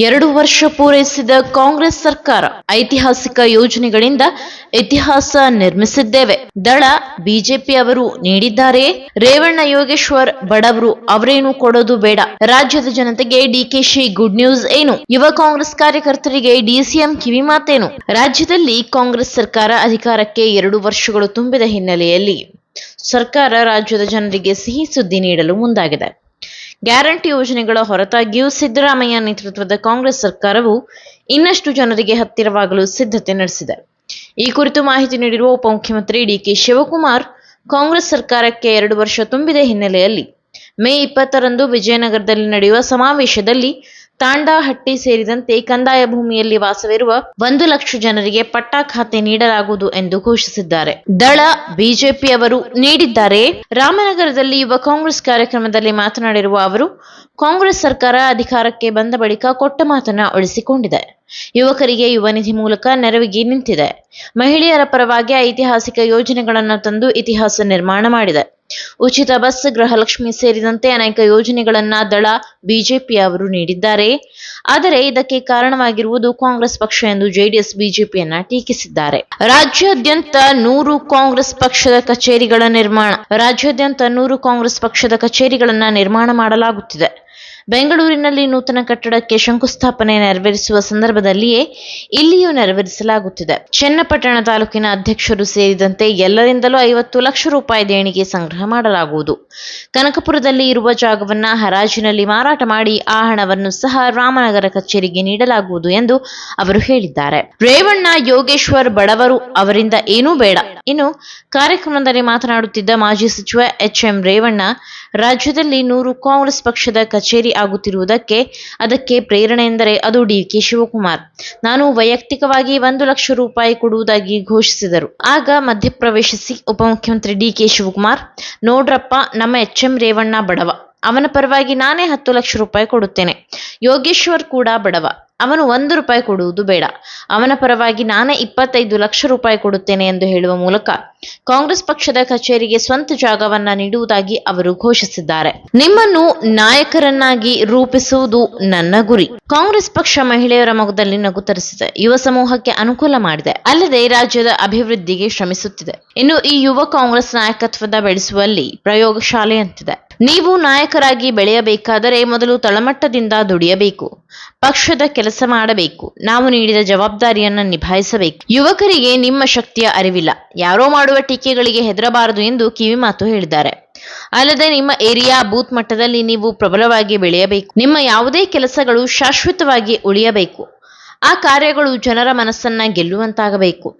2 ವರ್ಷ ಪೂರೈಸಿದ ಕಾಂಗ್ರೆಸ್ ಸರ್ಕಾರ ಐತಿಹಾಸಿಕ ಯೋಜನೆಗಳಿಂದ ಇತಿಹಾಸ ನಿರ್ಮಿಸಿದ್ದೇವೆ. ದಳ ಬಿಜೆಪಿ ಅವರು ನೀಡಿದ್ದಾರೆ. ರೇವಣ್ಣ ಯೋಗೇಶ್ವರ್ ಬಡವರು ಅವರೇನು ಕೊಡೋದು ಬೇಡ. ರಾಜ್ಯದ ಜನತೆಗೆ ಡಿಕೆಶಿ ಗುಡ್ ನ್ಯೂಸ್ ಏನು? ಯುವ ಕಾಂಗ್ರೆಸ್ ಕಾರ್ಯಕರ್ತರಿಗೆ ಡಿಸಿಎಂ ಕಿವಿ ಮಾತೇನು? ರಾಜ್ಯದಲ್ಲಿ ಕಾಂಗ್ರೆಸ್ ಸರ್ಕಾರ ಅಧಿಕಾರಕ್ಕೆ 2 ವರ್ಷಗಳು ತುಂಬಿದ ಹಿನ್ನೆಲೆಯಲ್ಲಿ ಸರ್ಕಾರ ರಾಜ್ಯದ ಜನರಿಗೆ ಸಿಹಿ ಸುದ್ದಿ ನೀಡಲು ಮುಂದಾಗಿದೆ. ಗ್ಯಾರಂಟಿ ಯೋಜನೆಗಳ ಹೊರತಾಗಿಯೂ ಸಿದ್ದರಾಮಯ್ಯ ನೇತೃತ್ವದ ಕಾಂಗ್ರೆಸ್ ಸರ್ಕಾರವು ಇನ್ನಷ್ಟು ಜನರಿಗೆ ಹತ್ತಿರವಾಗಲು ಸಿದ್ಧತೆ ನಡೆಸಿದೆ. ಈ ಕುರಿತು ಮಾಹಿತಿ ನೀಡಿರುವ ಉಪಮುಖ್ಯಮಂತ್ರಿ ಡಿಕೆ ಶಿವಕುಮಾರ್, ಕಾಂಗ್ರೆಸ್ ಸರ್ಕಾರಕ್ಕೆ 2 ವರ್ಷ ತುಂಬಿದ ಹಿನ್ನೆಲೆಯಲ್ಲಿ ಮೇ 20ರಂದು ವಿಜಯನಗರದಲ್ಲಿ ನಡೆಯುವ ಸಮಾವೇಶದಲ್ಲಿ ತಾಂಡಹಟ್ಟಿ ಸೇರಿದಂತೆ ಕಂದಾಯ ಭೂಮಿಯಲ್ಲಿ ವಾಸವಿರುವ 1 ಲಕ್ಷ ಜನರಿಗೆ ಪಟ್ಟಾ ಖಾತೆ ನೀಡಲಾಗುವುದು ಎಂದು ಘೋಷಿಸಿದ್ದಾರೆ. ದಳ ಬಿಜೆಪಿ ಅವರು ನೀಡಿದ್ದಾರೆ. ರಾಮನಗರದಲ್ಲಿ ಯುವ ಕಾಂಗ್ರೆಸ್ ಕಾರ್ಯಕ್ರಮದಲ್ಲಿ ಮಾತನಾಡಿರುವ ಅವರು, ಕಾಂಗ್ರೆಸ್ ಸರ್ಕಾರ ಅಧಿಕಾರಕ್ಕೆ ಬಂದ ಬಳಿಕ ಕೊಟ್ಟ ಮಾತನ್ನ ಉಳಿಸಿಕೊಂಡಿದೆ. ಯುವಕರಿಗೆ ಯುವ ನಿಧಿ ಮೂಲಕ ನೆರವಿಗೆ ನಿಂತಿದೆ. ಮಹಿಳೆಯರ ಪರವಾಗಿ ಐತಿಹಾಸಿಕ ಯೋಜನೆಗಳನ್ನು ತಂದು ಇತಿಹಾಸ ನಿರ್ಮಾಣ ಮಾಡಿದೆ. ಉಚಿತ ಬಸ್, ಗೃಹಲಕ್ಷ್ಮಿ ಸೇರಿದಂತೆ ಅನೇಕ ಯೋಜನೆಗಳನ್ನ ದಳ ಬಿಜೆಪಿ ಅವರು ನೀಡಿದ್ದಾರೆ. ಆದರೆ ಇದಕ್ಕೆ ಕಾರಣವಾಗಿರುವುದು ಕಾಂಗ್ರೆಸ್ ಪಕ್ಷ ಎಂದು ಜೆಡಿಎಸ್ ಬಿಜೆಪಿಯನ್ನ ಟೀಕಿಸಿದ್ದಾರೆ. ರಾಜ್ಯಾದ್ಯಂತ 100 ಕಾಂಗ್ರೆಸ್ ಪಕ್ಷದ ಕಚೇರಿಗಳನ್ನ ನಿರ್ಮಾಣ ಮಾಡಲಾಗುತ್ತಿದೆ. ಬೆಂಗಳೂರಿನಲ್ಲಿ ನೂತನ ಕಟ್ಟಡಕ್ಕೆ ಶಂಕುಸ್ಥಾಪನೆ ನೆರವೇರಿಸುವ ಸಂದರ್ಭದಲ್ಲಿಯೇ ಇಲ್ಲಿಯೂ ನೆರವೇರಿಸಲಾಗುತ್ತಿದೆ. ಚನ್ನಪಟ್ಟಣ ತಾಲೂಕಿನ ಅಧ್ಯಕ್ಷರು ಸೇರಿದಂತೆ ಎಲ್ಲರಿಂದಲೂ 50 ಲಕ್ಷ ರೂಪಾಯಿ ದೇಣಿಗೆ ಸಂಗ್ರಹ ಮಾಡಲಾಗುವುದು. ಕನಕಪುರದಲ್ಲಿ ಇರುವ ಜಾಗವನ್ನ ಹರಾಜಿನಲ್ಲಿ ಮಾರಾಟ ಮಾಡಿ ಆ ಹಣವನ್ನು ಸಹ ರಾಮನಗರ ಕಚೇರಿಗೆ ನೀಡಲಾಗುವುದು ಎಂದು ಅವರು ಹೇಳಿದ್ದಾರೆ. ರೇವಣ್ಣ ಯೋಗೇಶ್ವರ್ ಬಡವರು ಅವರಿಂದ ಏನೂ ಬೇಡ. ಇನ್ನು ಕಾರ್ಯಕ್ರಮದಲ್ಲಿ ಮಾತನಾಡುತ್ತಿದ್ದ ಮಾಜಿ ಸಚಿವ ಎಂ ರೇವಣ್ಣ, ರಾಜ್ಯದಲ್ಲಿ 100 ಕಾಂಗ್ರೆಸ್ ಪಕ್ಷದ ಕಚೇರಿ ಆಗುತ್ತಿರುವುದಕ್ಕೆ ಅದಕ್ಕೆ ಪ್ರೇರಣೆ ಎಂದರೆ ಅದು ಡಿಕೆ ಶಿವಕುಮಾರ್. ನಾನು ವೈಯಕ್ತಿಕವಾಗಿ 1 ಲಕ್ಷ ರೂಪಾಯಿ ಕೊಡುವುದಾಗಿ ಘೋಷಿಸಿದರು. ಆಗ ಮಧ್ಯಪ್ರವೇಶಿಸಿ ಉಪಮುಖ್ಯಮಂತ್ರಿ ಡಿಕೆ ಶಿವಕುಮಾರ್, ನೋಡ್ರಪ್ಪ, ನಮ್ಮ ಎಂ ರೇವಣ್ಣ ಬಡವ, ಅವನ ಪರವಾಗಿ ನಾನೇ 10 ಲಕ್ಷ ರೂಪಾಯಿ ಕೊಡುತ್ತೇನೆ. ಯೋಗೇಶ್ವರ್ ಕೂಡ ಬಡವ, ಅವನು 1 ರೂಪಾಯಿ ಕೊಡುವುದು ಬೇಡ, ಅವನ ಪರವಾಗಿ ನಾನೇ 25 ಲಕ್ಷ ರೂಪಾಯಿ ಕೊಡುತ್ತೇನೆ ಎಂದು ಹೇಳುವ ಮೂಲಕ ಕಾಂಗ್ರೆಸ್ ಪಕ್ಷದ ಕಚೇರಿಗೆ ಸ್ವಂತ ಜಾಗವನ್ನ ನೀಡುವುದಾಗಿ ಅವರು ಘೋಷಿಸಿದ್ದಾರೆ. ನಿಮ್ಮನ್ನು ನಾಯಕರನ್ನಾಗಿ ರೂಪಿಸುವುದು ನನ್ನ ಗುರಿ. ಕಾಂಗ್ರೆಸ್ ಪಕ್ಷ ಮಹಿಳೆಯರ ಮೊಗದಲ್ಲಿ ನಗು ತರಿಸಿದೆ, ಯುವ ಸಮೂಹಕ್ಕೆ ಅನುಕೂಲ ಮಾಡಿದೆ, ಅಲ್ಲದೆ ರಾಜ್ಯದ ಅಭಿವೃದ್ಧಿಗೆ ಶ್ರಮಿಸುತ್ತಿದೆ. ಇನ್ನು ಈ ಯುವ ಕಾಂಗ್ರೆಸ್ ನಾಯಕತ್ವದ ಬೆಳೆಸುವಲ್ಲಿ ಪ್ರಯೋಗಶಾಲೆಯಂತಿದೆ. ನೀವು ನಾಯಕರಾಗಿ ಬೆಳೆಯಬೇಕಾದರೆ ಮೊದಲು ತಳಮಟ್ಟದಿಂದ ದುಡಿಯಬೇಕು, ಪಕ್ಷದ ಕೆಲಸ ಮಾಡಬೇಕು, ನಾವು ನೀಡಿದ ಜವಾಬ್ದಾರಿಯನ್ನ ನಿಭಾಯಿಸಬೇಕು. ಯುವಕರಿಗೆ ನಿಮ್ಮ ಶಕ್ತಿಯ ಅರಿವಿಲ್ಲ, ಯಾರೋ ಮಾಡುವ ಟೀಕೆಗಳಿಗೆ ಹೆದರಬಾರದು ಎಂದು ಕಿವಿಮಾತು ಹೇಳಿದ್ದಾರೆ. ಅಲ್ಲದೆ ನಿಮ್ಮ ಏರಿಯಾ, ಬೂತ್ ಮಟ್ಟದಲ್ಲಿ ನೀವು ಪ್ರಬಲವಾಗಿ ಬೆಳೆಯಬೇಕು. ನಿಮ್ಮ ಯಾವುದೇ ಕೆಲಸಗಳು ಶಾಶ್ವತವಾಗಿ ಉಳಿಯಬೇಕು. ಆ ಕಾರ್ಯಗಳು ಜನರ ಮನಸ್ಸನ್ನ ಗೆಲ್ಲುವಂತಾಗಬೇಕು.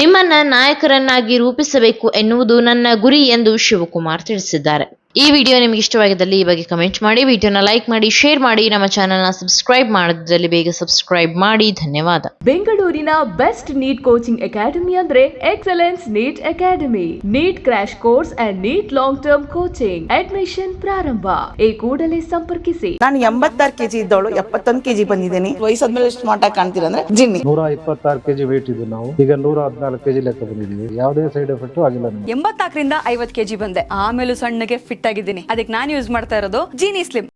ನಿಮ್ಮನ್ನ ನಾಯಕರನ್ನಾಗಿ ರೂಪಿಸಬೇಕು ಎನ್ನುವುದು ನನ್ನ ಗುರಿ ಎಂದು ಶಿವಕುಮಾರ್ ತಿಳಿಸಿದ್ದಾರೆ. ಈ ವಿಡಿಯೋ ನಿಮಗೆ ಇಷ್ಟವಾಗಿದ್ದಲ್ಲಿ ಈ ಬಗ್ಗೆ ಕಮೆಂಟ್ ಮಾಡಿ, ವಿಡಿಯೋನ ಲೈಕ್ ಮಾಡಿ, ಶೇರ್ ಮಾಡಿ, ನಮ್ಮ ಚಾನೆಲ್ನ ಸಬ್ಸ್ಕ್ರೈಬ್ ಮಾಡದಿದ್ದಲ್ಲಿ ಬೇಗ ಸಬ್ಸ್ಕ್ರೈಬ್ ಮಾಡಿ. ಧನ್ಯವಾದ. ಬೆಂಗಳೂರಿನ ಬೆಸ್ಟ್ ನೀಟ್ ಕೋಚಿಂಗ್ ಅಕಾಡೆಮಿ ಅಂದ್ರೆ excellence NEET academy. NEET crash course and NEET long term coaching admission ಪ್ರಾರಂಭ. ಈ ಕೂಡಲೇ ಸಂಪರ್ಕಿಸಿ. ನಾನು 86 kg ಇದ್ದವಳು 71 kg ಬಂದಿದ್ದೇನೆ. ವಯಸ್ಸಾದ್ಮೇಲೆ ಸ್ಮಾರ್ಟ್ ಆಗಿ ಕಾಣ್ತೀರಾ ಅಂದ್ರೆ ಜಿನ್ನಿ. 126 kg ವೇಟ್ ಇದೆ. ನಾವು ಈಗ 114 kg ಲೆಕ್ಕ ಬಂದಿದ್ದೀವಿ. ಯಾವುದೇ ಸೈಡ್ ಎಫೆಕ್ಟ್ ಆಗಿಲ್ಲ. 84ರಿಂದ 50 kg ಬಂದೆ. ಆಮೇಲೆ ಸಣ್ಣಗೆ ಫಿಟ್ ಆಗಿದ್ದೀನಿ. ಅದಕ್ಕೆ ನಾನು ಯೂಸ್ ಮಾಡ್ತಾ ಇರೋದು ಜೀನಿ ಸ್ಲಿಮ್.